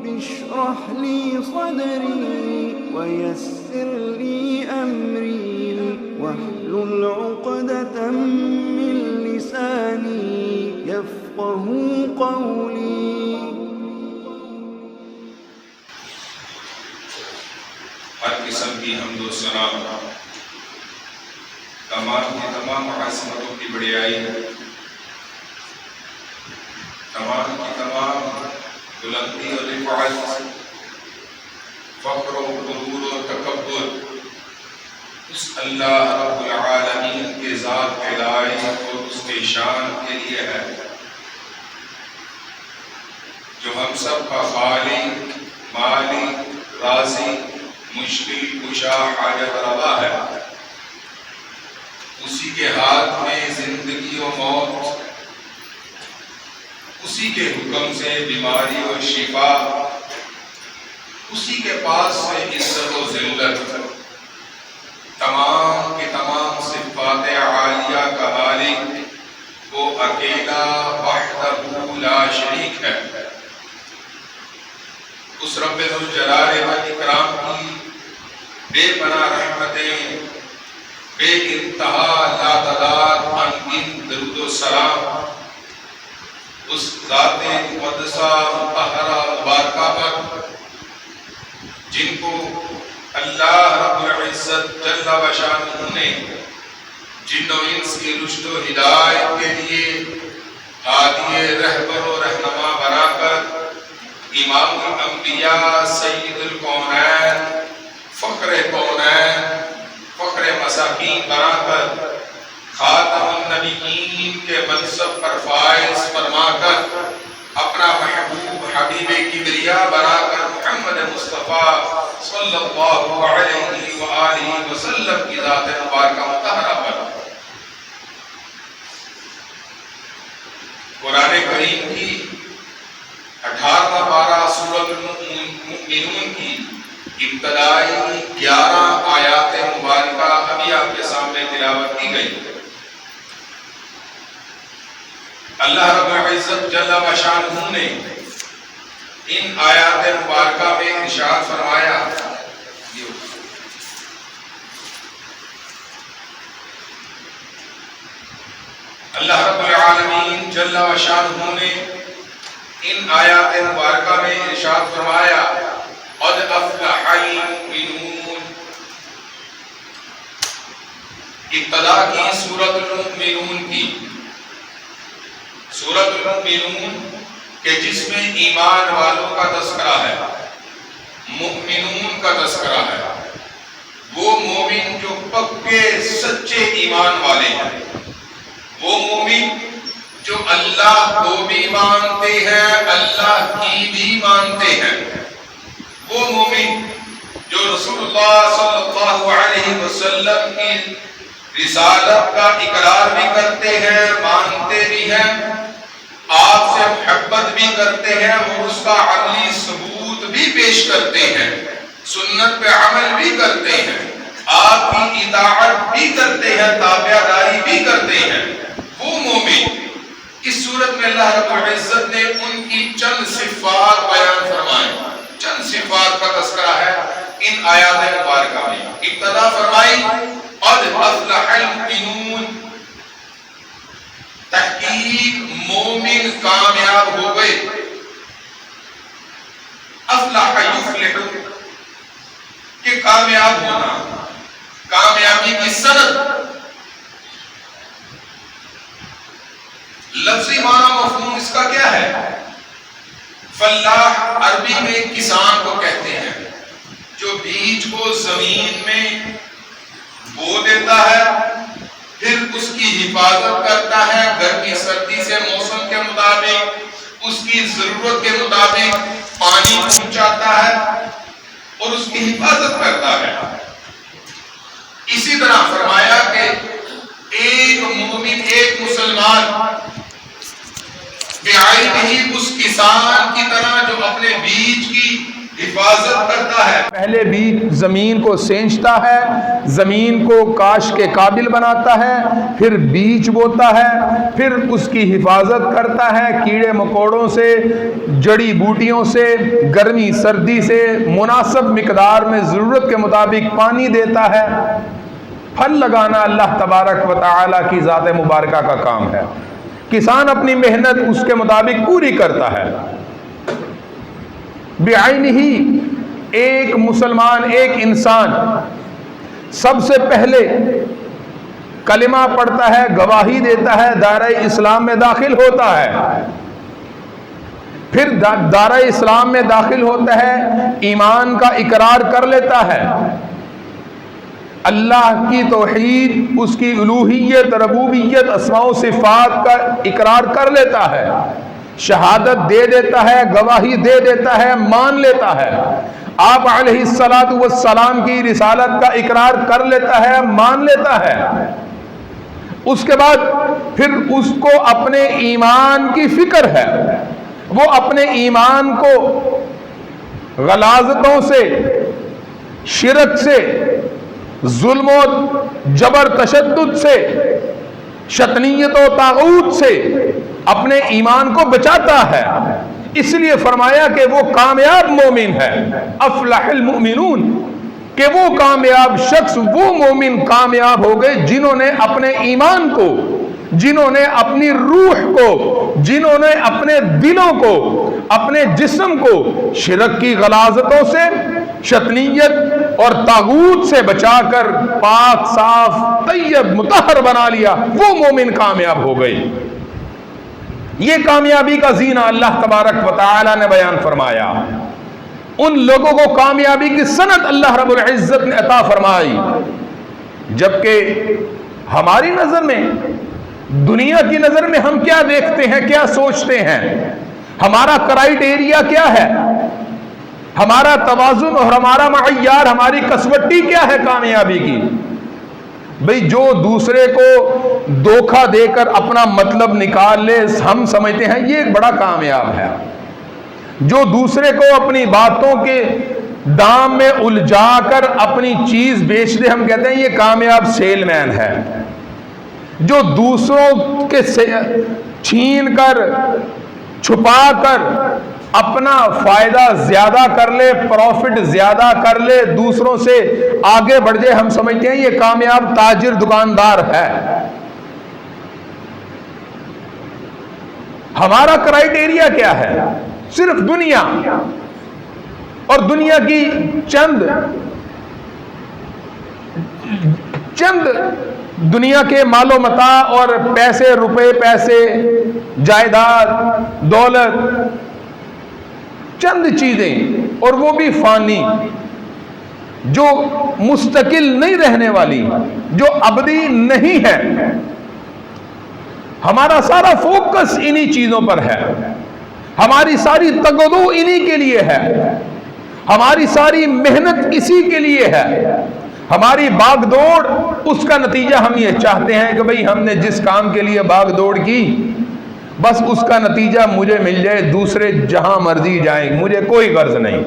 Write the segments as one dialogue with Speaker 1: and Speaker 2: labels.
Speaker 1: اشرح لي صدري ويسر لي أمري واحلل عقدة من لساني يفقه قولي.
Speaker 2: ہر قسم کی حمد و ثنا کمال کی تمام عظمتوں کی بڑائی، کمال کی تمام بلندی اور رفعت، فخر و غرور و تکبر اس اللہ رب العالمین کے ذات الہی اور اس کے شان کے لیے ہے، جو ہم سب کا خالق، مالک، رازق، مشکل کشا، حاجت روا ہے۔ اسی کے ہاتھ میں زندگی و موت، اسی کے حکم سے بیماری و شفا، اسی کے پاس سے عزت و ذلت، تمام کے تمام صفات عالیہ کا مالک وہ اکیلا وحدہ لا شریک ہے۔ اس رب ذوالجلال والاکرام کی بے پناہ رحمتیں، بے انتہا لاتعداد انگن درود و سلام اس ذات مقدسہ مطہرہ مبارکہ پر جن کو اللہ رب العزت جل و شانہ نے جن و انس کی رشد و ہدایت کے لیے ہادی رہبر و رہنما بنا کر امام الانبیاء، سید الکونین، فخر کونین، فخر مساکین بنا کر خاتم النبیین کے منصب پر فائز فرما کر اپنا محبوب حبیب کبریا بنا کر محمد مصطفیٰ صلی اللہ علیہ وآلہ وسلم کی ذات مبارکہ مطہرہ پر قرآن کریم کی 18واں پارہ سورۃ المؤمنون کی ابتدائی 11 آیات مبارکہ ابھی آپ کے سامنے تلاوت کی گئی۔ اللہ رب العزت جل و شانہ نے ان آیات مبارکہ میں ارشاد فرمایا، اللہ رب العالمین جل و شانہ نے ان آیات مبارکہ میں ارشاد فرمایا، قد افلح المؤمنون۔ ابتدا کی سورۃ المؤمنون کی، سورۃ المؤمنون کہ جس میں ایمان والوں کا تذکرہ ہے، مؤمنون کا تذکرہ ہے، وہ مومن جو پکے سچے ایمان والے ہیں، وہ مومن جو اللہ کو بھی مانتے ہیں، اللہ کی بھی مانتے ہیں، وہ مومن جو رسول اللہ صلی اللہ علیہ وسلم کی رسالت کا اقرار بھی کرتے ہیں، مانتے بھی ہیں، آپ سے محبت بھی کرتے ہیں اور اس کا عملی ثبوت بھی پیش کرتے ہیں، سنت پہ عمل بھی کرتے ہیں، آپ کی اطاعت بھی کرتے ہیں، تابعداری بھی کرتے ہیں، وہ مومن۔ اس صورت میں اللہ رب العزت نے ان کی چند صفات بیان فرمائے، چند صفات کا تذکرہ ہے ان آیات مبارکہ میں۔ ابتدا فرمائی قد افلح المؤمنون، تحقیق مومن کامیاب ہو گئے۔ افلح یفلح کہ کامیاب ہونا، کامیابی کی سند، لفظی معنی مفہوم اس کا کیا ہے؟ فلاح عربی میں کسان کو کہتے ہیں، جو بیج کو زمین میں بو دیتا ہے، پھر اس کی حفاظت کرتا ہے، گرمی سردی سے موسم کے مطابق، اس کی ضرورت کے مطابق پانی پہنچاتا ہے اور اس کی حفاظت کرتا ہے۔ اسی طرح فرمایا کہ ایک مومن، ایک مسلمان بعینہ ہی اس کسان کی طرح جو اپنے بیج کی حفاظت کرتا ہے.
Speaker 3: پہلے بیج زمین کو سینچتا ہے، زمین کو کاشت کے قابل بناتا ہے، پھر بیج بوتا ہے، پھر اس کی حفاظت کرتا ہے کیڑے مکوڑوں سے، جڑی بوٹیوں سے، گرمی سردی سے، مناسب مقدار میں ضرورت کے مطابق پانی دیتا ہے. پھل لگانا اللہ تبارک و تعالی کی ذات مبارکہ کا کام ہے. کسان اپنی محنت اس کے مطابق پوری کرتا ہے. بعینہ ایک مسلمان، ایک انسان سب سے پہلے کلمہ پڑھتا ہے، گواہی دیتا ہے، دائرہ اسلام میں داخل ہوتا ہے، پھر دائرہ اسلام میں داخل ہوتا ہے، ایمان کا اقرار کر لیتا ہے، اللہ کی توحید، اس کی الوہیت، ربوبیت، اسماء و صفات کا اقرار کر لیتا ہے، شہادت دے دیتا ہے، گواہی دے دیتا ہے، مان لیتا ہے، آپ علیہ الصلاۃ والسلام کی رسالت کا اقرار کر لیتا ہے، مان لیتا ہے. اس کے بعد پھر اس کو اپنے ایمان کی فکر ہے، وہ اپنے ایمان کو غلاظتوں سے، شرک سے، ظلم و جبر تشدد سے، شیطانیت و طاغوت سے اپنے ایمان کو بچاتا ہے. اس لیے فرمایا کہ وہ کامیاب مومن ہے. افلح المؤمنون، کہ وہ کامیاب شخص، وہ مومن کامیاب ہو گئے جنہوں نے اپنے ایمان کو، جنہوں نے اپنی روح کو، جنہوں نے اپنے دلوں کو، اپنے جسم کو شرک کی غلاظتوں سے، شیطانیت اور طاغوت سے بچا کر پاک، صاف، طیب، مطہر بنا لیا، وہ مومن کامیاب ہو گئے. یہ کامیابی کا زینہ اللہ تبارک و تعالی نے بیان فرمایا. ان لوگوں کو کامیابی کی سند اللہ رب العزت نے عطا فرمائی. جبکہ ہماری نظر میں، دنیا کی نظر میں ہم کیا دیکھتے ہیں، کیا سوچتے ہیں، ہمارا کرائیٹیریا کیا ہے، ہمارا توازن اور ہمارا معیار، ہماری کسوٹی کیا ہے کامیابی کی؟ بھئی جو دوسرے کو دھوکہ دے کر اپنا مطلب نکال لے، ہم سمجھتے ہیں یہ ایک بڑا کامیاب ہے. جو دوسرے کو اپنی باتوں کے دام میں الجھا کر اپنی چیز بیچ دے، ہم کہتے ہیں یہ کامیاب سیل مین ہے. جو دوسروں کے چھین کر، چھپا کر اپنا فائدہ زیادہ کر لے، پروفٹ زیادہ کر لے، دوسروں سے آگے بڑھ جائے، ہم سمجھتے ہیں یہ کامیاب تاجر، دکاندار ہے. ہمارا کرائیٹیریا کیا ہے؟ صرف دنیا اور دنیا کی چند دنیا کے مال و متاع اور پیسے، روپے، پیسے، جائیداد، دولت، چند چیزیں، اور وہ بھی فانی، جو مستقل نہیں رہنے والی، جو ابدی نہیں ہے. ہمارا سارا فوکس انہی چیزوں پر ہے، ہماری ساری تگودو انہی کے لیے ہے، ہماری ساری محنت اسی کے لیے ہے، ہماری باغ دوڑ، اس کا نتیجہ ہم یہ چاہتے ہیں کہ بھئی ہم نے جس کام کے لیے باغ دوڑ کی، بس اس کا نتیجہ مجھے مل جائے، دوسرے جہاں مرضی جائیں، مجھے کوئی غرض نہیں.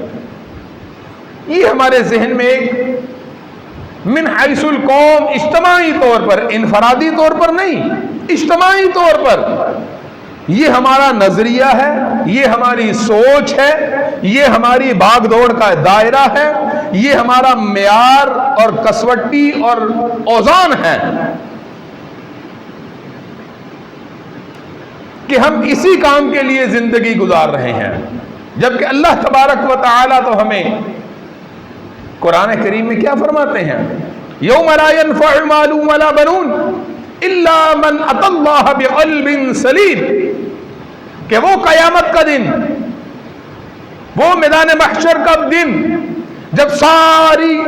Speaker 3: یہ ہمارے ذہن میں ایک من حیث القوم، اجتماعی طور پر، انفرادی طور پر نہیں، اجتماعی طور پر یہ ہمارا نظریہ ہے، یہ ہماری سوچ ہے، یہ ہماری بھاگ دوڑ کا دائرہ ہے، یہ ہمارا معیار اور کسوٹی اور اوزان ہے کہ ہم اسی کام کے لیے زندگی گزار رہے ہیں. جبکہ اللہ تبارک و تعالی تو ہمیں قرآن کریم میں کیا فرماتے ہیں؟ یوم لا ينفع مال ولا بنون الا من اتى الله بقلب سلیم، کہ وہ قیامت کا دن، وہ میدان محشر کا دن، جب ساری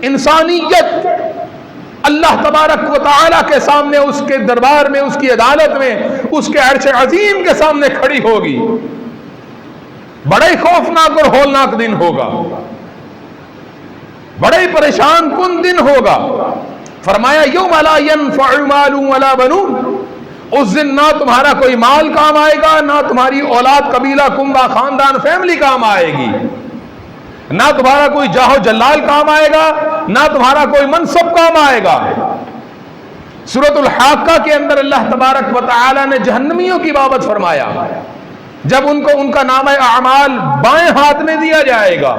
Speaker 3: انسانیت اللہ تبارک و تعالی کے سامنے، اس کے دربار میں، اس کی عدالت میں، اس کے عرش عظیم کے سامنے کھڑی ہوگی. بڑے خوفناک اور ہولناک دن ہوگا، بڑے پریشان کن دن ہوگا. فرمایا یوم لا ينفع مال ولا بنون، اس دن نہ تمہارا کوئی مال کام آئے گا، نہ تمہاری اولاد، قبیلہ، کنبہ، خاندان، فیملی کام آئے گی. نہ تمہارا کوئی جاہو جلال کام آئے گا، نہ تمہارا کوئی منصب کام آئے گا۔ سورۃ الحاقہ کے اندر اللہ تبارک و تعالی نے جہنمیوں کی بابت فرمایا، جب ان کو ان کا نامہ اعمال بائیں ہاتھ میں دیا جائے گا،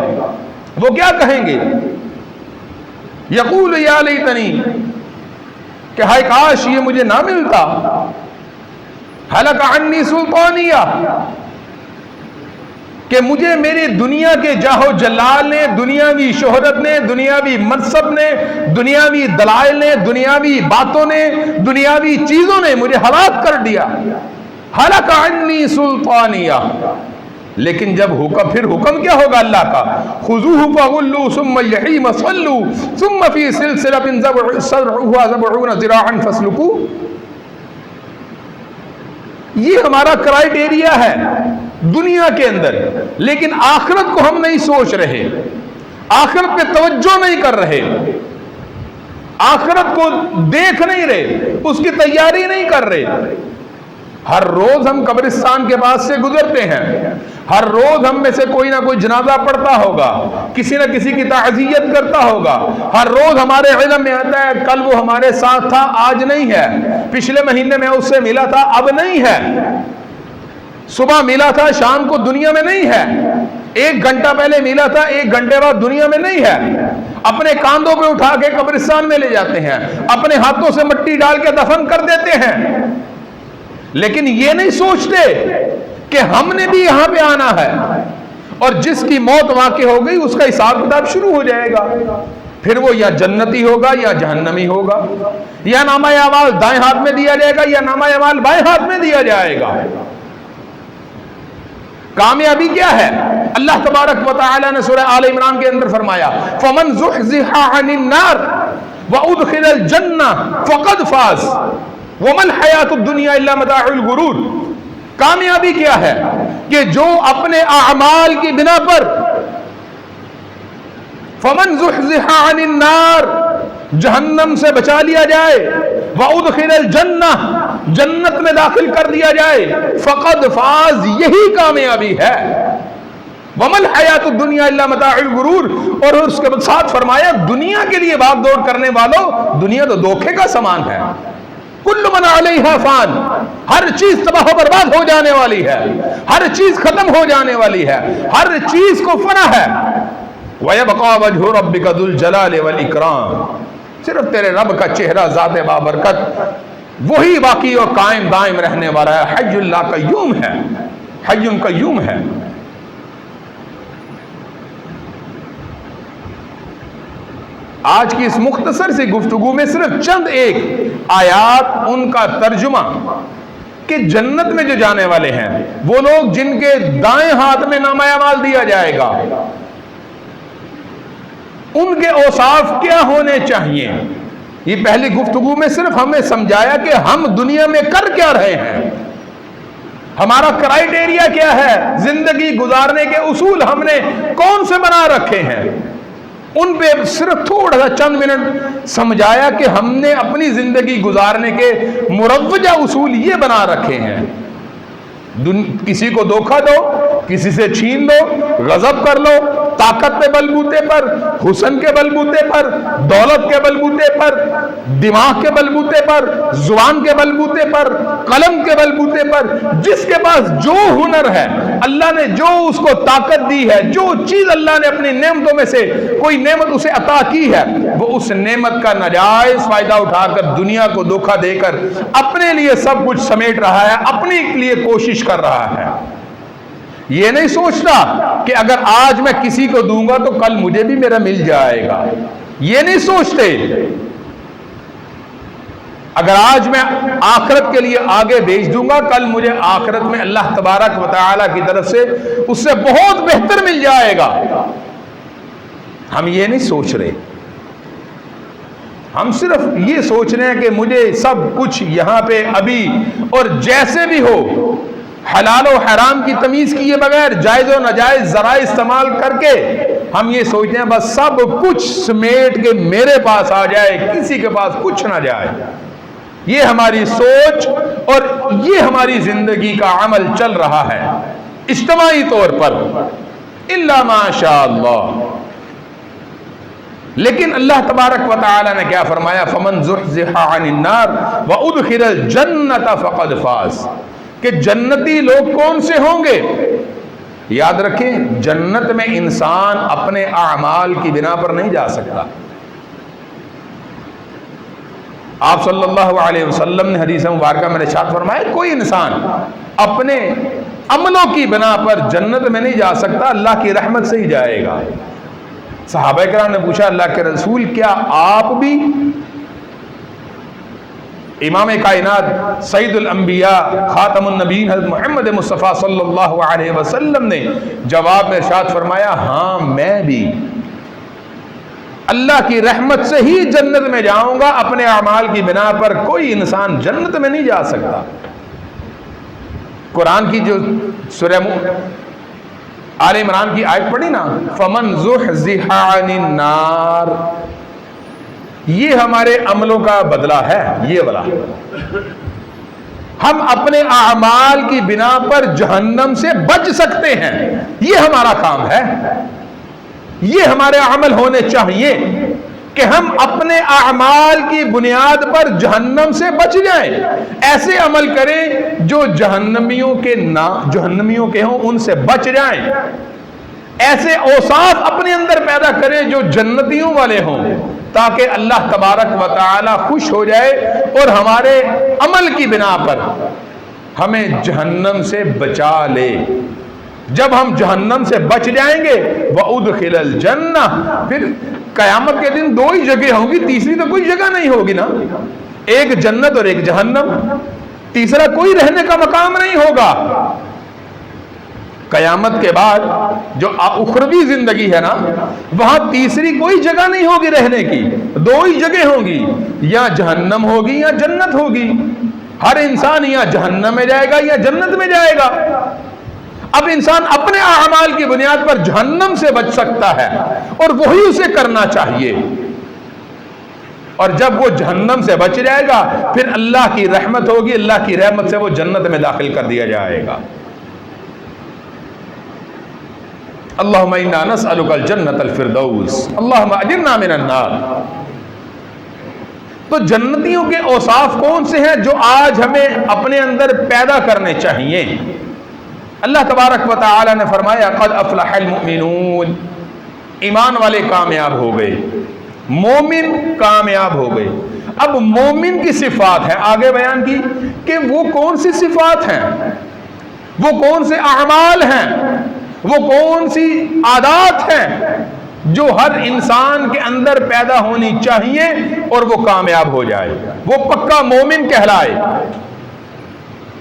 Speaker 3: وہ کیا کہیں گے؟ یقول یا لیتنی، کہ ہائے کاش یہ مجھے نہ ملتا، ہلک عنی سلطانیہ، کہ مجھے میرے دنیا کے جاہو جلال نے، دنیاوی شہرت نے، دنیاوی منصب نے، دنیاوی دلائل نے، دنیاوی باتوں نے، دنیاوی چیزوں نے مجھے ہلاک کر دیا۔ ہلک عنی سلطانیہ۔ لیکن جب حکم، پھر حکم کیا ہوگا اللہ کا؟ خذوہ فغلوا ثم الجحیم صلوا ثم فی سلسلۃ ذرعها 70 ذراعا فاسلکوہ۔ یہ ہمارا کرائیٹیریا ہے دنیا کے اندر، لیکن آخرت کو ہم نہیں سوچ رہے، آخرت پہ توجہ نہیں کر رہے، آخرت کو دیکھ نہیں رہے، اس کی تیاری نہیں کر رہے۔ ہر روز ہم قبرستان کے پاس سے گزرتے ہیں، ہر روز ہم میں سے کوئی نہ کوئی جنازہ پڑھتا ہوگا، کسی نہ کسی کی تعزیت کرتا ہوگا، ہر روز ہمارے علم میں آتا ہے کل وہ ہمارے ساتھ تھا آج نہیں ہے، پچھلے مہینے میں اس سے ملا تھا اب نہیں ہے، صبح ملا تھا شام کو دنیا میں نہیں ہے، 1 گھنٹہ پہلے ملا تھا 1 گھنٹے بعد دنیا میں نہیں ہے۔ اپنے کاندھوں پہ اٹھا کے قبرستان میں لے جاتے ہیں، اپنے ہاتھوں سے مٹی ڈال کے دفن کر دیتے ہیں، لیکن یہ نہیں سوچتے کہ ہم نے بھی یہاں پہ آنا ہے، اور جس کی موت واقع ہو گئی اس کا حساب کتاب شروع ہو جائے گا، پھر وہ یا جنتی ہوگا یا جہنمی ہوگا، یا نامہ اعمال دائیں ہاتھ میں دیا جائے گا یا نامہ اعمال بائیں ہاتھ میں دیا جائے گا۔ کامیابی کیا ہے؟ اللہ تبارک و تعالی نے سورہ آل عمران کے اندر فرمایا فَمَنْ زُحْزِحَ عَنِ النَّارِ وَأُدْخِلَ الْجَنَّةَ فَقَدْ فَازَ وَمَا الْحَيَاةُ الدُّنْيَا إِلَّا مَتَاعُ الْغُرُورِ۔ کامیابی کیا ہے؟ کہ جو اپنے اعمال کی بنا پر فَمَنْ زُحْزِحَ عَنِ النَّارِ، جہنم سے بچا لیا جائے، وَأُدْخِلَ الْجَنَّةَ، جنت میں داخل کر دیا جائے، فَقَدْ فَازَ، یہی کامیابی ہے۔ وَمَا الْحَيَاةُ الدُّنْيَا إِلَّا مَتَاعُ الْغُرُورِ، اور اس کے ساتھ فرمایا دنیا کے لیے بھاگ دوڑ کرنے والوں، دنیا تو دھوکے کا سامان ہے۔ کل من علیہا فان، ہر چیز تباہ و برباد ہو جانے والی ہے، ہر چیز ختم ہو جانے والی ہے، ہر چیز کو فنا ہے۔ وَيَبْقَى وَجْهُ رَبِّكَ ذُو الْجَلَالِ وَالْإِكْرَامِ، صرف تیرے رب کا چہرہ ذات بابرکت وہی باقی اور قائم دائم رہنے والا ہے، حی اللہ قیوم ہے، حی قیوم ہے۔ آج کی اس مختصر سی گفتگو میں صرف چند ایک آیات، ان کا ترجمہ کہ جنت میں جو جانے والے ہیں وہ لوگ جن کے دائیں ہاتھ میں نامہ اعمال دیا جائے گا، ان کے اوصاف کیا ہونے چاہیے۔ یہ پہلی گفتگو میں صرف ہمیں سمجھایا کہ ہم دنیا میں کر کیا رہے ہیں، ہمارا کرائیٹیریا کیا ہے، زندگی گزارنے کے اصول ہم نے کون سے بنا رکھے ہیں، ان پہ صرف تھوڑا سا چند منٹ سمجھایا کہ ہم نے اپنی زندگی گزارنے کے مروجہ اصول یہ بنا رکھے ہیں۔ کسی کو دھوکہ دو، کسی سے چھین لو، غضب کر لو، طاقت کے بلبوتے پر، حسن کے بلبوتے پر، دولت کے بلبوتے پر، دماغ کے بلبوتے پر، زبان کے بلبوتے پر، قلم کے بلبوتے پر، جس کے پاس جو ہنر ہے، اللہ نے جو اس کو طاقت دی ہے، جو چیز اللہ نے اپنی نعمتوں میں سے کوئی نعمت اسے عطا کی ہے، وہ اس نعمت کا ناجائز فائدہ اٹھا کر دنیا کو دھوکہ دے کر اپنے لیے سب کچھ سمیٹ رہا ہے، اپنے لیے کوشش کر رہا ہے۔ یہ نہیں سوچتا کہ اگر آج میں کسی کو دوں گا تو کل مجھے بھی میرا مل جائے گا، یہ نہیں سوچتے۔ اگر آج میں آخرت کے لیے آگے بھیج دوں گا، کل مجھے آخرت میں اللہ تبارک و تعالی کی طرف سے اس سے بہت بہتر مل جائے گا۔ ہم یہ نہیں سوچ رہے، ہم صرف یہ سوچ رہے ہیں کہ مجھے سب کچھ یہاں پہ ابھی اور جیسے بھی ہو، حلال و حرام کی تمیز کیے بغیر جائز و ناجائز ذرائع استعمال کر کے ہم یہ سوچتے ہیں بس سب کچھ سمیٹ کے میرے پاس آ جائے، کسی کے پاس کچھ نہ جائے۔ یہ ہماری سوچ اور یہ ہماری زندگی کا عمل چل رہا ہے۔ اجتماعی طور پر الا ما شاء اللہ. لیکن اللہ تبارک و تعالی نے کیا فرمایا؟ فمن زحزح عن النار وادخل الجنۃ فقد فاز. کہ جنتی لوگ کون سے ہوں گے؟ یاد رکھیں جنت میں انسان اپنے اعمال کی بنا پر نہیں جا سکتا. آپ صلی اللہ علیہ وسلم نے حدیث مبارکہ میں ارشاد فرمایا کوئی انسان اپنے عملوں کی بنا پر جنت میں نہیں جا سکتا، اللہ کی رحمت سے ہی جائے گا. صحابہ کرام نے پوچھا اللہ کے رسول کیا آپ بھی؟ امام کائنات سید الانبیاء خاتم النبیین حضرت محمد مصطفیٰ صلی اللہ علیہ وسلم نے جواب میں ارشاد فرمایا ہاں میں بھی اللہ کی رحمت سے ہی جنت میں جاؤں گا، اپنے اعمال کی بنا پر کوئی انسان جنت میں نہیں جا سکتا. قرآن کی جو سورہ آل عمران کی آیت پڑھی نا فمن زحزح عن النار، یہ ہمارے عملوں کا بدلہ ہے. یہ والا ہم اپنے اعمال کی بنا پر جہنم سے بچ سکتے ہیں، یہ ہمارا کام ہے. یہ ہمارے عمل ہونے چاہیے کہ ہم اپنے اعمال کی بنیاد پر جہنم سے بچ جائیں. ایسے عمل کریں جو جہنمیوں کے ہوں، ان سے بچ جائیں. ایسے اوصاف اپنے اندر پیدا کریں جو جنتیوں والے ہوں، تاکہ اللہ تبارک و تعالی خوش ہو جائے اور ہمارے عمل کی بنا پر ہمیں جہنم سے بچا لے. جب ہم جہنم سے بچ جائیں گے وَأُدْخِلَ الْجَنَّةِ، پھر قیامت کے دن دو ہی جگہ ہوں گی، تیسری تو کوئی جگہ نہیں ہوگی نا. ایک جنت اور ایک جہنم، تیسرا کوئی رہنے کا مقام نہیں ہوگا. قیامت کے بعد جو اخروی زندگی ہے نا وہاں تیسری کوئی جگہ نہیں ہوگی رہنے کی، دو ہی جگہ ہوں گی، یا جہنم ہوگی یا جنت ہوگی. ہر انسان یا جہنم میں جائے گا یا جنت میں جائے گا. اب انسان اپنے اعمال کی بنیاد پر جہنم سے بچ سکتا ہے اور وہی اسے کرنا چاہیے. اور جب وہ جہنم سے بچ جائے گا پھر اللہ کی رحمت ہوگی، اللہ کی رحمت سے وہ جنت میں داخل کر دیا جائے گا. اللہم انا نسألک الجنت الفردوس اللہم اجرنا من النار. تو جنتیوں کے اوصاف کون سے ہیں جو آج ہمیں اپنے اندر پیدا کرنے چاہیے؟ اللہ تبارک و تعالی نے فرمایا قد افلح المؤمنون، ایمان والے کامیاب ہو گئے، مومن کامیاب ہو گئے. اب مومن کی صفات ہے آگے بیان کی کہ وہ کون سی صفات ہیں، وہ کون سے اعمال ہیں، وہ کون سی عادات ہیں جو ہر انسان کے اندر پیدا ہونی چاہیے اور وہ کامیاب ہو جائے، وہ پکا مومن کہلائے.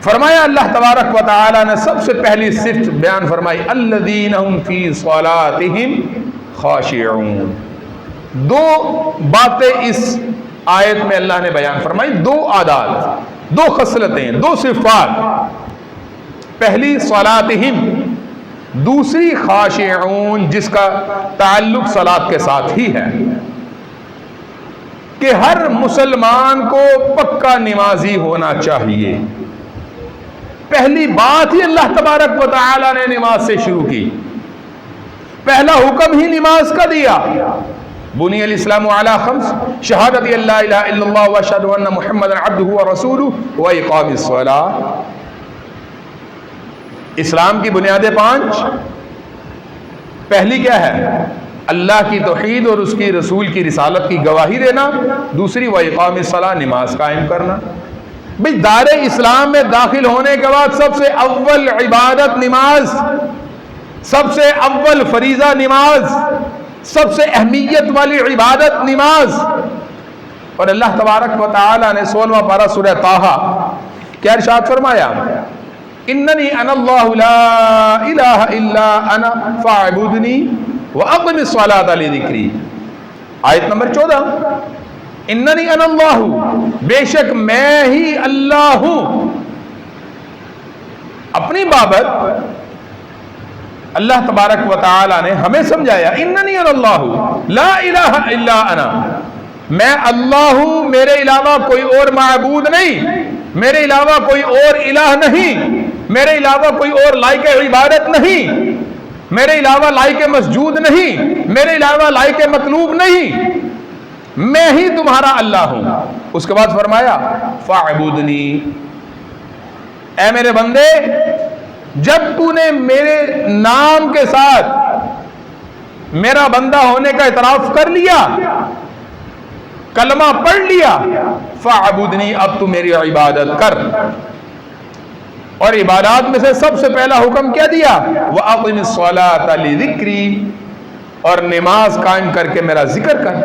Speaker 3: فرمایا اللہ تبارک و تعالی نے سب سے پہلی صفت بیان فرمائی الذین هم فی صلاتهم خاشعون. دو باتیں اس آیت میں اللہ نے بیان فرمائی، دو عادات، دو خصلتیں، دو صفات. پہلی صلاتهم، دوسری خاشعون، جس کا تعلق صلاۃ کے ساتھ ہی ہے کہ ہر مسلمان کو پکا نمازی ہونا چاہیے. پہلی بات ہی اللہ تبارک و تعالی نے نماز سے شروع کی، پہلا حکم ہی نماز کا دیا. بنی الاسلام علی خمس شہادت لا الہ الا اللہ واشہد ان محمدا عبدہ ورسولہ واقام الصلاۃ. اسلام کی بنیادیں 5. پہلی کیا ہے؟ اللہ کی توحید اور اس کی رسول کی رسالت کی گواہی دینا. دوسری واقام الصلاۃ، نماز قائم کرنا. بھئی دار اسلام میں داخل ہونے کے بعد سب سے اول عبادت نماز، سب سے اول فریضہ نماز، سب سے اہمیت والی عبادت نماز. اور اللہ تبارک و تعالی نے 16واں پارہ سورہ طٰہٰ کیا ارشاد فرمایا؟ اننی انا اللہ لا الہ الا انا فاعبدنی واقم الصلاۃ لذکری. آیت نمبر 14 اننی انا اللہ، بے شک میں ہی اللہ ہوں. اپنی بابت اللہ تبارک و تعالی نے ہمیں سمجھایا اننی انا اللہ لا الہ الا انا، میں اللہ ہوں، میرے علاوہ کوئی اور معبود نہیں، میرے علاوہ کوئی اور الہ نہیں، میرے علاوہ کوئی اور لائق عبادت نہیں. میرے علاوہ لائق مسجود نہیں، میرے علاوہ لائق مطلوب نہیں، میں ہی تمہارا اللہ ہوں۔ اس کے بعد فرمایا فاعبدنی، اے میرے بندے جب تو نے میرے نام کے ساتھ میرا بندہ ہونے کا اعتراف کر لیا، کلمہ پڑھ لیا، فاعبدنی، اب تو میری عبادت کر۔ اور عبادات میں سے سب سے پہلا حکم کیا دیا؟ وَأَقِمِ الصَّلَاةَ لِذِكْرِي، اور نماز قائم کر کے میرا ذکر کر۔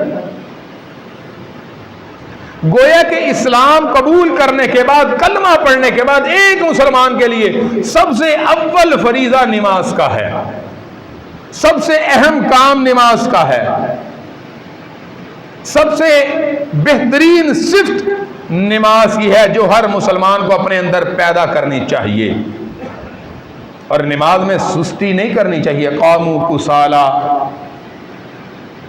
Speaker 3: گویا کہ اسلام قبول کرنے کے بعد، کلمہ پڑھنے کے بعد ایک مسلمان کے لیے سب سے اول فریضہ نماز کا ہے، سب سے اہم کام نماز کا ہے، سب سے بہترین صفت نماز کی ہے جو ہر مسلمان کو اپنے اندر پیدا کرنی چاہیے۔ اور نماز میں سستی نہیں کرنی چاہیے، قاموا کسالا،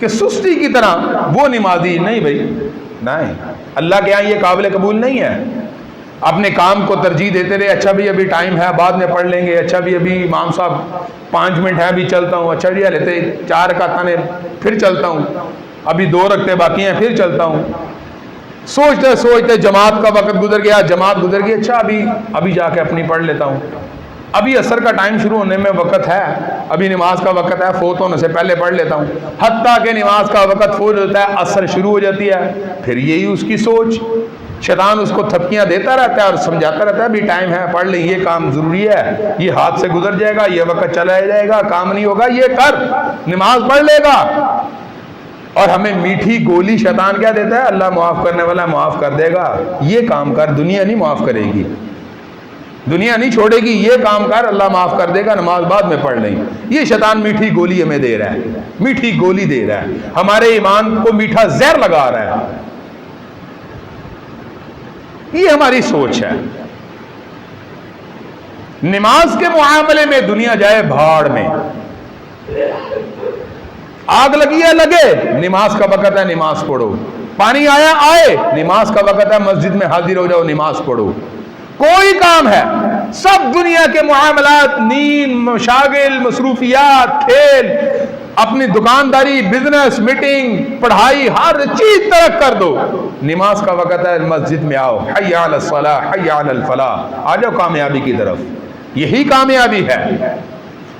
Speaker 3: کہ سستی کی طرح وہ نمازی نہیں بھائی، نہیں، اللہ کے یہاں یہ قابل قبول نہیں ہے۔ اپنے کام کو ترجیح دیتے رہے، اچھا بھی ابھی ٹائم ہے بعد میں پڑھ لیں گے، اچھا بھی ابھی امام صاحب 5 منٹ ہے ابھی چلتا ہوں، اچھا بھی لیتے 4 رکعتیں پھر چلتا ہوں، ابھی 2 رکعتیں باقی ہیں پھر چلتا ہوں، سوچتے سوچتے جماعت کا وقت گزر گیا، جماعت گزر گئی، اچھا ابھی جا کے اپنی پڑھ لیتا ہوں، ابھی عصر کا ٹائم شروع ہونے میں وقت ہے، ابھی نماز کا وقت ہے، فوت ہونے سے پہلے پڑھ لیتا ہوں، حتیٰ کہ نماز کا وقت فوت ہوتا ہے، عصر شروع ہو جاتی ہے، پھر یہی اس کی سوچ، شیطان اس کو تھپکیاں دیتا رہتا ہے اور سمجھاتا رہتا ہے ابھی ٹائم ہے، پڑھ لیں، یہ کام ضروری ہے، یہ ہاتھ سے گزر جائے گا، یہ وقت چلا جائے گا، کام نہیں ہوگا، یہ کر، نماز پڑھ لے گا۔ اور ہمیں میٹھی گولی شیطان کیا دیتا ہے؟ اللہ معاف کرنے والا معاف کر دے گا، یہ کام کر، دنیا نہیں معاف کرے گی، دنیا نہیں چھوڑے گی، یہ کام کر، اللہ معاف کر دے گا، نماز بعد میں پڑھ لیں۔ یہ شیطان میٹھی گولی ہمیں دے رہا ہے، میٹھی گولی دے رہا ہے، ہمارے ایمان کو میٹھا زہر لگا رہا ہے۔ یہ ہماری سوچ ہے۔ نماز کے معاملے میں دنیا جائے بھاڑ میں، آگ لگی ہے لگے، نماز کا وقت ہے نماز پڑھو، پانی آیا آئے، نماز کا وقت ہے مسجد میں حاضر ہو جاؤ، نماز پڑھو۔ کوئی کام ہے، سب دنیا کے معاملات، نیند، مشاغل، مصروفیات، کھیل، اپنی دکانداری، بزنس، میٹنگ، پڑھائی، ہر چیز ترک کر دو، نماز کا وقت ہے مسجد میں آؤ، حی علی الصلاۃ حی علی الفلاح، آ جاؤ کامیابی کی طرف۔ یہی کامیابی ہے،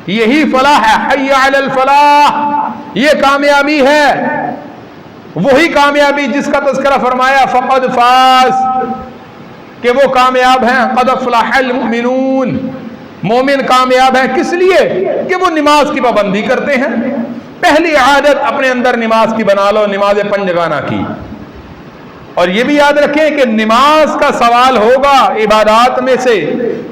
Speaker 3: یہی فلاح ہے، حی علی الفلاح، یہ کامیابی ہے، وہی کامیابی جس کا تذکرہ فرمایا فقد فاز، کہ وہ کامیاب ہیں، قد افلح المؤمنون، مومن کامیاب ہیں، کس لیے؟ کہ وہ نماز کی پابندی کرتے ہیں۔ پہلی عادت اپنے اندر نماز کی بنا لو، نماز پنجگانہ کی۔ اور یہ بھی یاد رکھیں کہ نماز کا سوال ہوگا عبادات میں سے،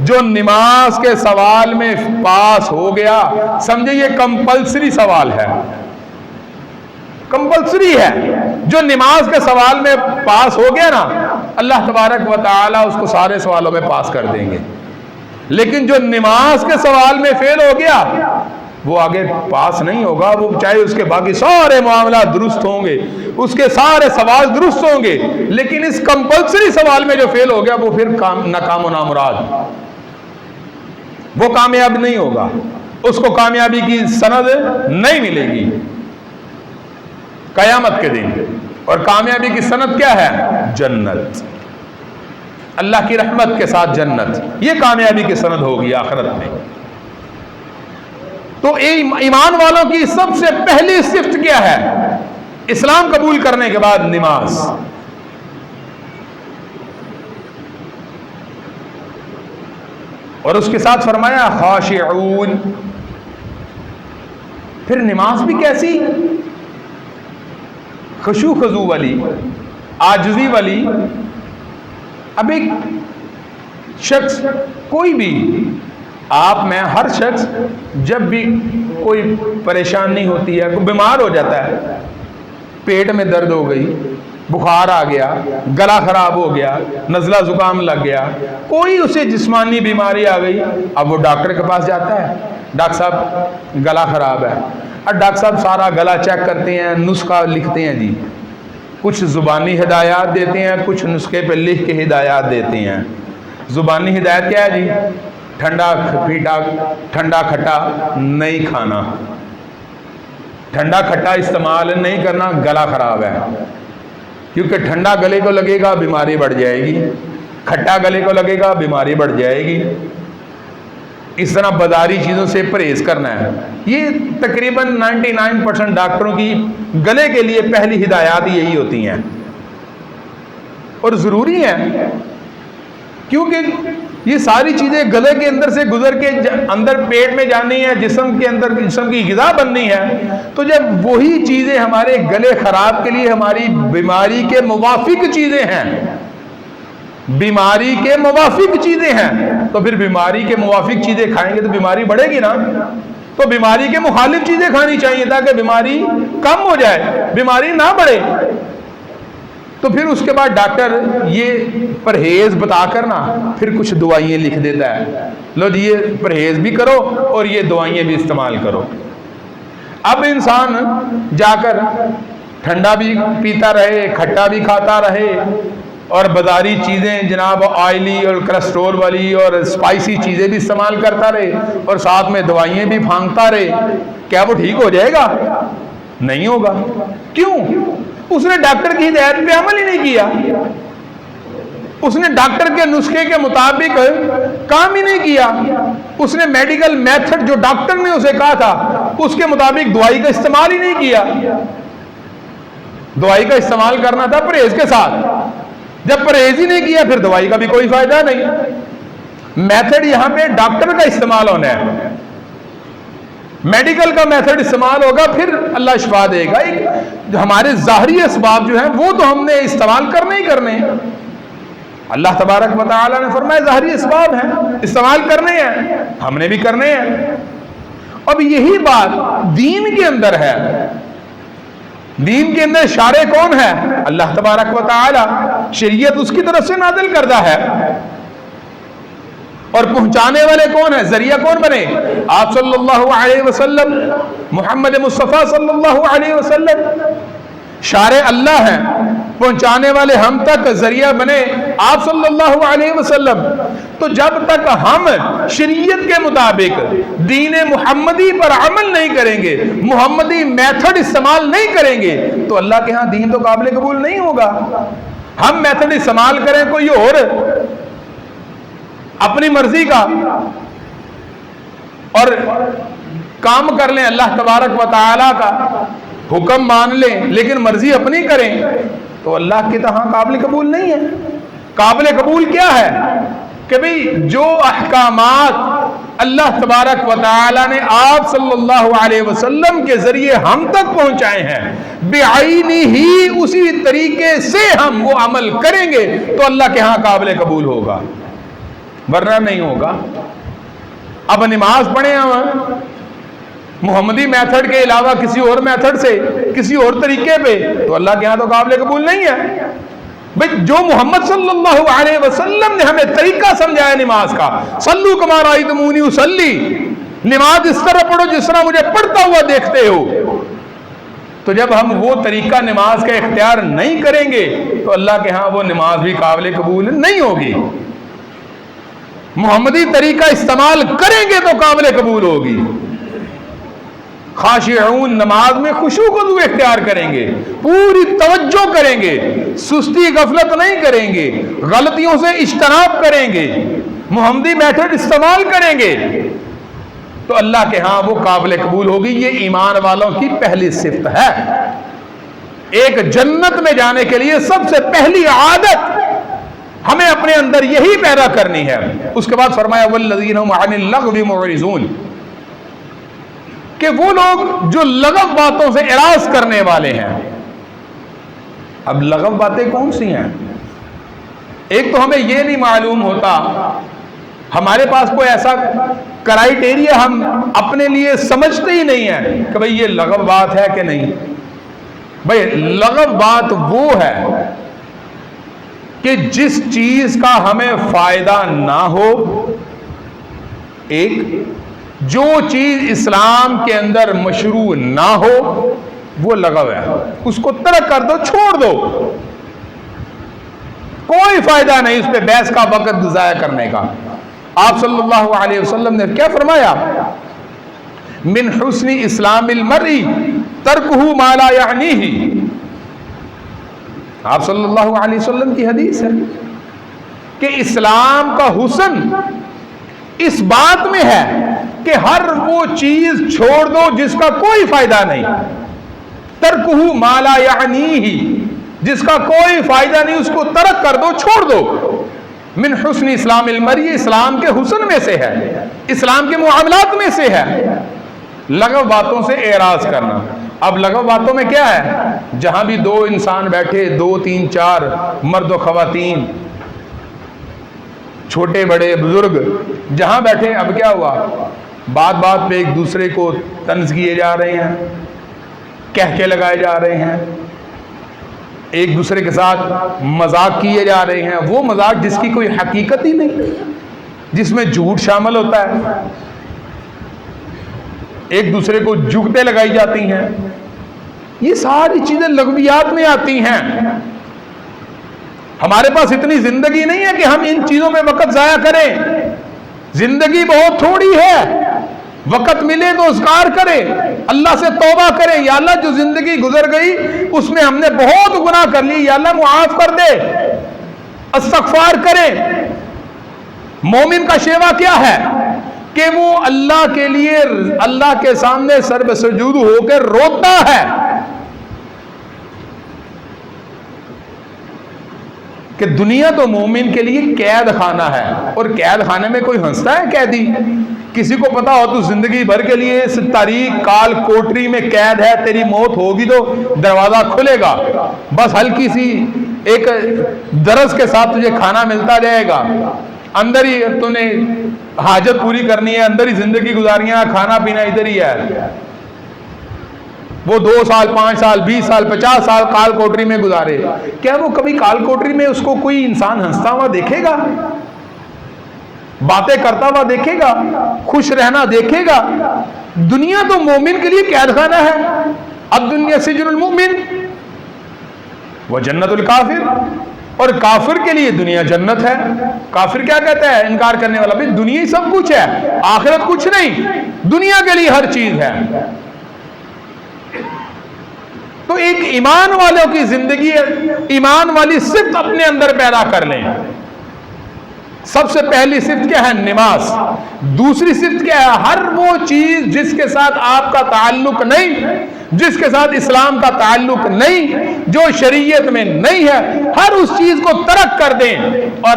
Speaker 3: جو نماز کے سوال میں پاس ہو گیا، سمجھے یہ کمپلسری سوال ہے، کمپلسری ہے۔ جو نماز کے سوال میں پاس ہو گیا نا، اللہ تبارک و تعالی اس کو سارے سوالوں میں پاس کر دیں گے۔ لیکن جو نماز کے سوال میں فیل ہو گیا، وہ آگے پاس نہیں ہوگا، وہ چاہے اس کے باقی سارے معاملات درست ہوں گے، اس کے سارے سوال درست ہوں گے، لیکن اس کمپلسری سوال میں جو فیل ہو گیا، وہ پھر ناکام و نامراد، وہ کامیاب نہیں ہوگا، اس کو کامیابی کی سند نہیں ملے گی قیامت کے دن۔ اور کامیابی کی سند کیا ہے؟ جنت، اللہ کی رحمت کے ساتھ جنت، یہ کامیابی کی سند ہوگی آخرت میں۔ تو ایمان والوں کی سب سے پہلی صفت کیا ہے؟ اسلام قبول کرنے کے بعد نماز۔ اور اس کے ساتھ فرمایا خاشعون، پھر نماز بھی کیسی؟ خشوع خضوع والی، عاجزی والی۔ اب ایک شخص، کوئی بھی، آپ میں ہر شخص جب بھی کوئی پریشانی ہوتی ہے، کوئی بیمار ہو جاتا ہے، پیٹ میں درد ہو گئی، بخار آ گیا، گلا خراب ہو گیا، نزلہ زکام لگ گیا، کوئی اسے جسمانی بیماری آ گئی، اب وہ ڈاکٹر کے پاس جاتا ہے، ڈاکٹر صاحب گلا خراب ہے، اور ڈاکٹر صاحب سارا گلا چیک کرتے ہیں، نسخہ لکھتے ہیں، جی کچھ زبانی ہدایات دیتے ہیں، کچھ نسخے پہ لکھ کے ہدایات دیتے ہیں۔ زبانی ہدایت کیا ہے جی؟ ٹھنڈا پھیٹا ٹھنڈا کھٹا نہیں کھانا، ٹھنڈا کھٹا استعمال نہیں کرنا، گلا خراب ہے، کیونکہ ٹھنڈا گلے کو لگے گا بیماری بڑھ جائے گی، کھٹا گلے کو لگے گا بیماری بڑھ جائے گی۔ اس طرح بازاری چیزوں سے پرہیز کرنا ہے۔ یہ تقریباً 99% ڈاکٹروں کی گلے کے لیے پہلی ہدایات یہی ہوتی ہیں، اور ضروری ہیں، کیونکہ یہ ساری چیزیں گلے کے اندر سے گزر کے اندر پیٹ میں جانی ہے، جسم کے اندر جسم کی غذا بننی ہے۔ تو جب وہی چیزیں ہمارے گلے خراب کے لیے ہماری بیماری کے موافق چیزیں ہیں، بیماری کے موافق چیزیں ہیں، تو پھر بیماری کے موافق چیزیں کھائیں گے تو بیماری بڑھے گی نا۔ تو بیماری کے مخالف چیزیں کھانی چاہیے تاکہ بیماری کم ہو جائے، بیماری نہ بڑھے۔ تو پھر اس کے بعد ڈاکٹر یہ پرہیز بتا کر نا پھر کچھ دوائیں لکھ دیتا ہے، لو جی یہ پرہیز بھی کرو اور یہ دوائیں بھی استعمال کرو۔ اب انسان جا کر ٹھنڈا بھی پیتا رہے، کھٹا بھی کھاتا رہے، اور بازاری چیزیں جناب آئلی اور کولسٹرول والی اور اسپائسی چیزیں بھی استعمال کرتا رہے، اور ساتھ میں دوائیں بھی پھانکتا رہے، کیا وہ ٹھیک ہو جائے گا؟ نہیں ہوگا۔ کیوں؟ اس نے ڈاکٹر کی ہدایت پہ عمل ہی نہیں کیا، اس نے ڈاکٹر کے نسخے کے مطابق کام ہی نہیں کیا، اس نے میڈیکل میتھڈ جو ڈاکٹر نے اسے کہا تھا اس کے مطابق دوائی کا استعمال ہی نہیں کیا۔ دوائی کا استعمال کرنا تھا پرہیز کے ساتھ، جب پرہیز ہی نہیں کیا پھر دوائی کا بھی کوئی فائدہ نہیں۔ میتھڈ یہاں پہ ڈاکٹر کا استعمال ہونا ہے، میڈیکل کا میتھڈ استعمال ہوگا، پھر اللہ شفا دے گا۔ ہمارے ظاہری اسباب جو ہیں وہ تو ہم نے استعمال کرنے ہی کرنے ہیں۔ اللہ تبارک و تعالی نے فرمایا ظاہری اسباب ہیں، استعمال کرنے ہیں، ہم نے بھی کرنے ہیں۔ اب یہی بات دین کے اندر ہے، دین کے اندر شارع کون ہے؟ اللہ تبارک و تعالی، شریعت اس کی طرف سے نازل کردہ ہے، اور پہنچانے والے کون ہیں؟ ذریعہ کون بنے؟ آپ صلی اللہ علیہ وسلم، محمد مصطفیٰ صلی اللہ علیہ وسلم شارع اللہ ہیں، پہنچانے والے ہم تک ذریعہ بنے آپ صلی اللہ علیہ وسلم۔ تو جب تک ہم شریعت کے مطابق دین محمدی پر عمل نہیں کریں گے، محمدی میتھڈ استعمال نہیں کریں گے، تو اللہ کے ہاں دین تو قابل قبول نہیں ہوگا۔ ہم میتھڈ استعمال کریں کوئی اور اپنی مرضی کا اور کام کر لیں، اللہ تبارک و تعالی کا حکم مان لیں لیکن مرضی اپنی کریں، تو اللہ کے تہاں قابل قبول نہیں ہے۔ قابل قبول کیا ہے کہ بھئی جو احکامات اللہ تبارک و تعالی نے آپ صلی اللہ علیہ وسلم کے ذریعے ہم تک پہنچائے ہیں، بعینی ہی اسی طریقے سے ہم وہ عمل کریں گے تو اللہ کے ہاں قابل قبول ہوگا، ورنہ نہیں ہوگا۔ اب نماز پڑھیں ہم محمدی میتھڈ کے علاوہ کسی اور میتھڈ سے، کسی اور طریقے پہ، تو اللہ کے ہاں تو قابل قبول نہیں ہے۔ بھئی جو محمد صلی اللہ علیہ وسلم نے ہمیں طریقہ سمجھایا نماز کا، صلو کما رأیتمونی اصلی، نماز اس طرح پڑھو جس طرح مجھے پڑھتا ہوا دیکھتے ہو، تو جب ہم وہ طریقہ نماز کا اختیار نہیں کریں گے تو اللہ کے ہاں وہ نماز بھی قابل قبول نہیں ہوگی۔ محمدی طریقہ استعمال کریں گے تو قابل قبول ہوگی۔ خاشعون، نماز میں خشوع کو اختیار کریں گے، پوری توجہ کریں گے، سستی غفلت نہیں کریں گے، غلطیوں سے اجتناب کریں گے، محمدی میتھڈ استعمال کریں گے، تو اللہ کے ہاں وہ قابل قبول ہوگی۔ یہ ایمان والوں کی پہلی صفت ہے۔ ایک جنت میں جانے کے لیے سب سے پہلی عادت ہمیں اپنے اندر یہی پیدا کرنی ہے۔ اس کے بعد فرمایا والذین هم عن اللغو معرضون، کہ وہ لوگ جو لغو باتوں سے اعراض کرنے والے ہیں۔ اب لغو باتیں کون سی ہیں؟ ایک تو ہمیں یہ نہیں معلوم ہوتا، ہمارے پاس کوئی ایسا کرائیٹیریا ہم اپنے لیے سمجھتے ہی نہیں ہے کہ بھئی یہ لغو بات ہے کہ نہیں۔ بھئی لغو بات وہ ہے کہ جس چیز کا ہمیں فائدہ نہ ہو، ایک جو چیز اسلام کے اندر مشروع نہ ہو وہ لغو ہے، اس کو ترک کر دو، چھوڑ دو، کوئی فائدہ نہیں اس پہ بحث کا، وقت ضائع کرنے کا۔ آپ صلی اللہ علیہ وسلم نے کیا فرمایا؟ من حسن اسلام المرء ترکہ ما لا یعنیہ. آپ صلی اللہ علیہ وسلم کی حدیث ہے کہ اسلام کا حسن اس بات میں ہے کہ ہر وہ چیز چھوڑ دو جس کا کوئی فائدہ نہیں. ترکہ ما لا یعنیہ، جس کا کوئی فائدہ نہیں اس کو ترک کر دو، چھوڑ دو. من حسن اسلام المرء، اسلام کے حسن میں سے ہے، اسلام کے معاملات میں سے ہے لغو باتوں سے اعراض کرنا. اب لغو باتوں میں کیا ہے؟ جہاں بھی دو انسان بیٹھے، 2 3 4 مرد و خواتین، چھوٹے بڑے بزرگ جہاں بیٹھے، اب کیا ہوا؟ بات بات پہ ایک دوسرے کو طنز کیے جا رہے ہیں، کہہ کے لگائے جا رہے ہیں، ایک دوسرے کے ساتھ مذاق کیے جا رہے ہیں. وہ مذاق جس کی کوئی حقیقت ہی نہیں، جس میں جھوٹ شامل ہوتا ہے، ایک دوسرے کو جگتیں لگائی جاتی ہیں. یہ ساری چیزیں لغویات میں آتی ہیں. ہمارے پاس اتنی زندگی نہیں ہے کہ ہم ان چیزوں میں وقت ضائع کریں. زندگی بہت تھوڑی ہے، وقت ملے تو اذکار کریں، اللہ سے توبہ کریں. یا اللہ جو زندگی گزر گئی اس میں ہم نے بہت گناہ کر لی، یا اللہ معاف کر دے، استغفار کریں. مومن کا شیوا کیا ہے کہ وہ اللہ کے لیے، اللہ کے سامنے سر بے سجود ہو کے روتا ہے کہ دنیا تو مومن کے لیے قید خانہ ہے. اور قید خانے میں کوئی ہنستا ہے؟ قیدی کسی کو پتا ہو تو زندگی بھر کے لیے اس تاریخ کال کوٹری میں قید ہے، تیری موت ہوگی تو دروازہ کھلے گا، بس ہلکی سی ایک درس کے ساتھ تجھے کھانا ملتا جائے گا، اندر ہی تو نے حاجت پوری کرنی ہے، اندر ہی زندگی گزارنی ہے، کھانا پینا ادھر ہی ہے. وہ 2 سال 5 سال 20 سال 50 سال کال کوٹری میں گزارے، کیا وہ کبھی کال کوٹری میں اس کو کوئی انسان ہنستا ہوا دیکھے گا، باتیں کرتا ہوا دیکھے گا، خوش رہنا دیکھے گا؟ دنیا تو مومن کے لیے قید خانہ ہے. اب دنیا سجن المؤمن وہ جنت الکافر، اور کافر کے لیے دنیا جنت ہے. کافر کیا کہتا ہے انکار کرنے والا؟ بھائی دنیا ہی سب کچھ ہے، آخرت کچھ نہیں، دنیا کے لیے ہر چیز ہے. تو ایک ایمان والوں کی زندگی، ایمان والی صفت اپنے اندر پیدا کر لیں. سب سے پہلی صفت کیا ہے؟ نماز. دوسری صفت کیا ہے؟ ہر وہ چیز جس کے ساتھ آپ کا تعلق نہیں، جس کے ساتھ اسلام کا تعلق نہیں، جو شریعت میں نہیں ہے، ہر اس چیز کو ترک کر دیں اور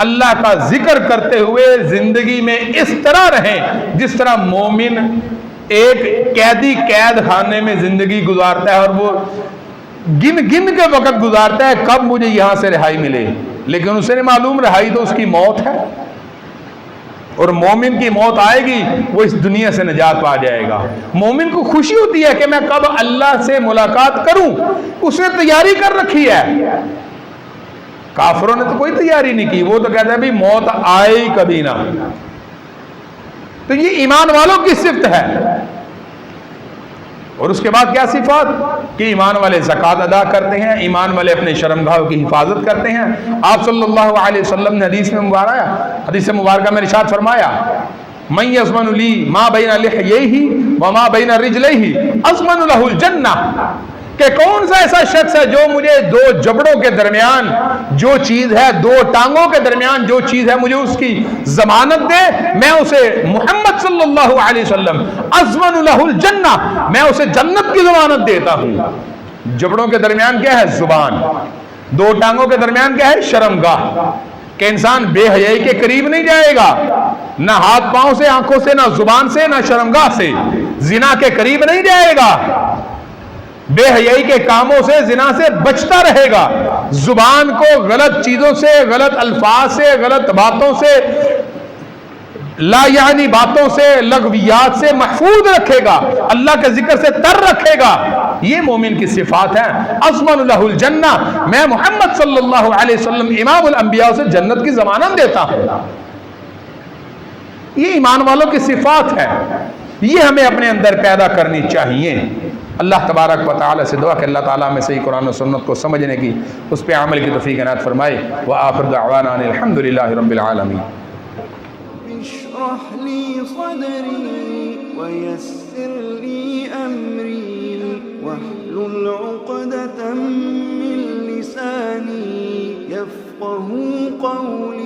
Speaker 3: اللہ کا ذکر کرتے ہوئے زندگی میں اس طرح رہیں جس طرح مومن ایک قیدی قید خانے میں زندگی گزارتا ہے اور وہ گن گن کے وقت گزارتا ہے کب مجھے یہاں سے رہائی ملے، لیکن اسے نہیں معلوم رہائی تو اس کی موت ہے. اور مومن کی موت آئے گی وہ اس دنیا سے نجات پا جائے گا. مومن کو خوشی ہوتی ہے کہ میں کب اللہ سے ملاقات کروں، اس نے تیاری کر رکھی ہے. کافروں نے تو کوئی تیاری نہیں کی، وہ تو کہتے ہیں بھی موت آئے ہی کبھی نہ. تو یہ ایمان والوں کی صفت ہے. اور اس کے بعد کیا صفات؟ کہ ایمان والے زکوٰۃ ادا کرتے ہیں، ایمان والے اپنے شرمگاہوں کی حفاظت کرتے ہیں. آپ صلی اللہ علیہ وسلم نے حدیث مبارکہ میں ارشاد فرمایا، من یضمن لی ما بین لحییہ وما بین رجلیہ اضمن لہ الجنہ، کہ کون سا ایسا شخص ہے جو مجھے 2 جبڑوں کے درمیان جو چیز ہے، 2 ٹانگوں کے درمیان جو چیز ہے، مجھے اس کی ضمانت دے، میں اسے محمد صلی اللہ علیہ وسلم اضمن لہ الجنہ، میں اسے جنت کی ضمانت دیتا ہوں. جبڑوں کے درمیان کیا ہے؟ زبان. 2 ٹانگوں کے درمیان کیا ہے؟ شرمگاہ، کہ انسان بے حیائی کے قریب نہیں جائے گا، نہ ہاتھ پاؤں سے، آنکھوں سے، نہ زبان سے، نہ شرمگاہ سے. زنا کے قریب نہیں جائے گا، بے حیائی کے کاموں سے، زنا سے بچتا رہے گا. زبان کو غلط چیزوں سے، غلط الفاظ سے، غلط باتوں سے، لا یعنی باتوں سے، لغویات سے محفوظ رکھے گا، اللہ کے ذکر سے تر رکھے گا. یہ مومن کی صفات ہیں. اضمن لہ الجنہ، میں محمد صلی اللہ علیہ وسلم امام الانبیاء سے جنت کی ضمانت دیتا ہوں. یہ ایمان والوں کی صفات ہے، یہ ہمیں اپنے اندر پیدا کرنی چاہیے. اللہ تبارک و تعالی سے دعا کہ اللہ تعالیٰ میں صحیح قرآن و سنت کو سمجھنے کی، اس پہ عمل کی توفیق عنایت فرمائے. وآخر دعوانا الحمد للہ رب العالمین.
Speaker 1: اشرح لي صدري ويسر لي أمري واحلل عقدة من لساني يفقه قولي